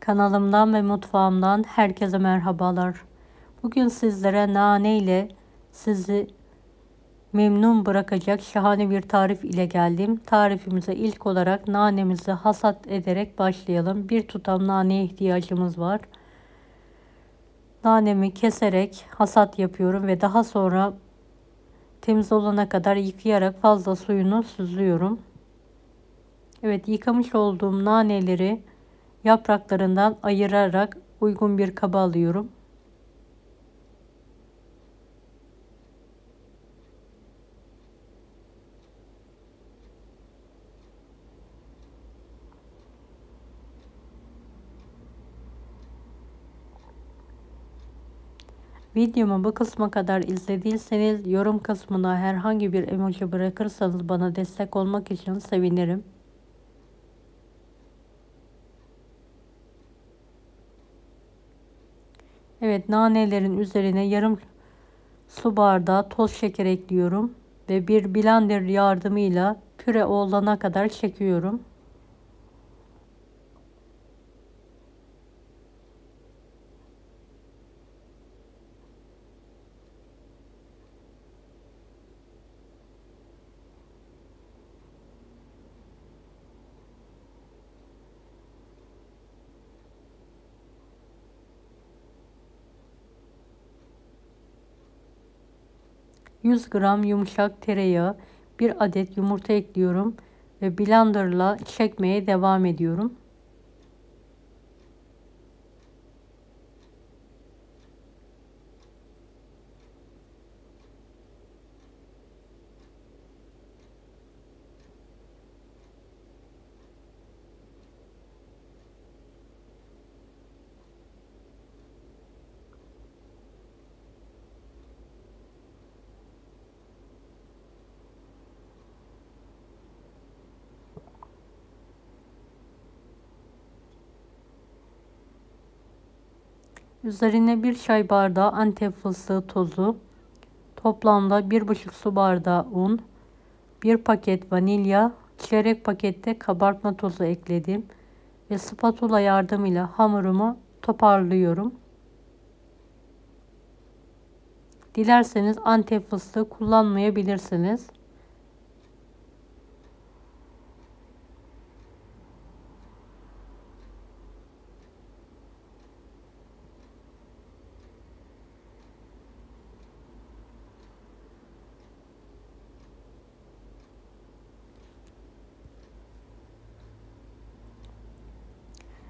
Kanalımdan ve mutfağımdan herkese merhabalar. Bugün sizlere nane ile sizi memnun bırakacak şahane bir tarif ile geldim. Tarifimize ilk olarak nanemizi hasat ederek başlayalım. Bir tutam naneye ihtiyacımız var. Nanemi keserek hasat yapıyorum ve daha sonra temiz olana kadar yıkayarak fazla suyunu süzüyorum. Evet, yıkamış olduğum naneleri yapraklarından ayırarak uygun bir kaba alıyorum. Videomu bu kısma kadar izlediyseniz yorum kısmına herhangi bir emoji bırakırsanız bana destek olmak için sevinirim. Evet, nanelerin üzerine yarım su bardağı toz şeker ekliyorum ve bir blender yardımıyla püre olana kadar çekiyorum. ...100 gram yumuşak tereyağı, bir adet yumurta ekliyorum ve blenderla çekmeye devam ediyorum. Üzerine bir çay bardağı Antep fıstığı tozu, toplamda 1,5 su bardağı un, bir paket vanilya, çeyrek pakette kabartma tozu ekledim ve spatula yardımıyla hamurumu toparlıyorum. Dilerseniz Antep fıstığı kullanmayabilirsiniz.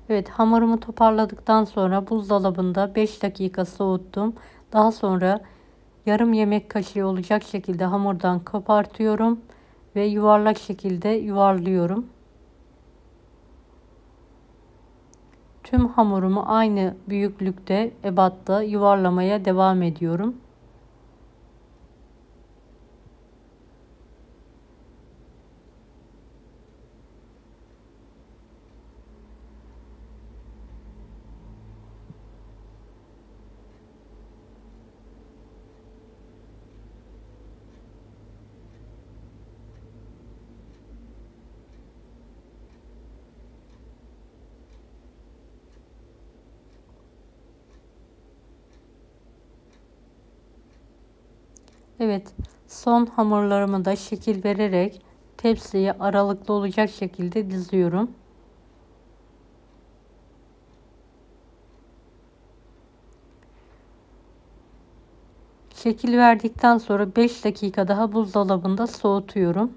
Evet, hamurumu toparladıktan sonra buzdolabında 5 dakika soğuttum. Daha sonra yarım yemek kaşığı olacak şekilde hamurdan kopartıyorum ve yuvarlak şekilde yuvarlıyorum. Tüm hamurumu aynı büyüklükte ebatta yuvarlamaya devam ediyorum. Evet, son hamurlarımı da şekil vererek tepsiye aralıklı olacak şekilde diziyorum. Şekil verdikten sonra 5 dakika daha buzdolabında soğutuyorum.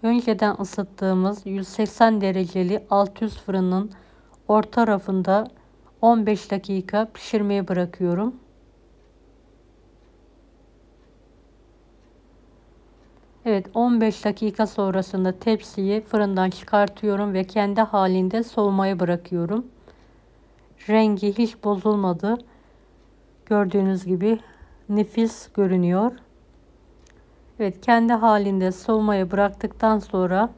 Önceden ısıttığımız 180 dereceli alt üst fırının orta rafında 15 dakika pişirmeye bırakıyorum. Evet, 15 dakika sonrasında tepsiyi fırından çıkartıyorum ve kendi halinde soğumaya bırakıyorum. Rengi hiç bozulmadı. Gördüğünüz gibi nefis görünüyor. Evet, kendi halinde soğumaya bıraktıktan sonra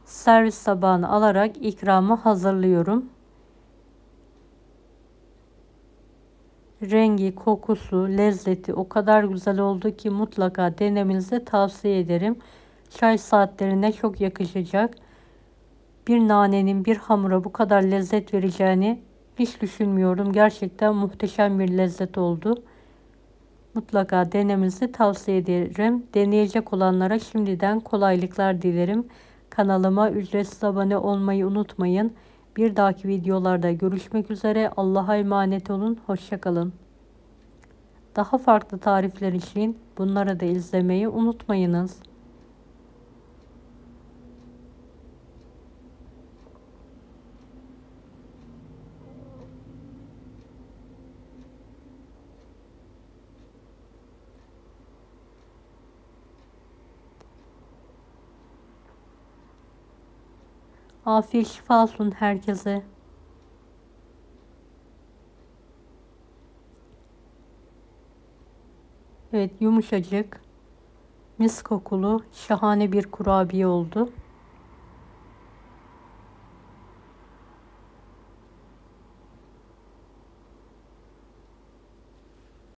servis tabağına alarak ikramı hazırlıyorum. Rengi, kokusu, lezzeti o kadar güzel oldu ki mutlaka denemenizi tavsiye ederim. Çay saatlerine çok yakışacak. Bir nanenin bir hamura bu kadar lezzet vereceğini hiç düşünmüyorum. Gerçekten muhteşem bir lezzet oldu. Mutlaka denemenizi tavsiye ederim. Deneyecek olanlara şimdiden kolaylıklar dilerim. Kanalıma ücretsiz abone olmayı unutmayın. Bir dahaki videolarda görüşmek üzere. Allah'a emanet olun. Hoşça kalın. Daha farklı tarifler için bunları da izlemeyi unutmayınız. Afiyet şifa olsun herkese. Evet, yumuşacık, mis kokulu, şahane bir kurabiye oldu.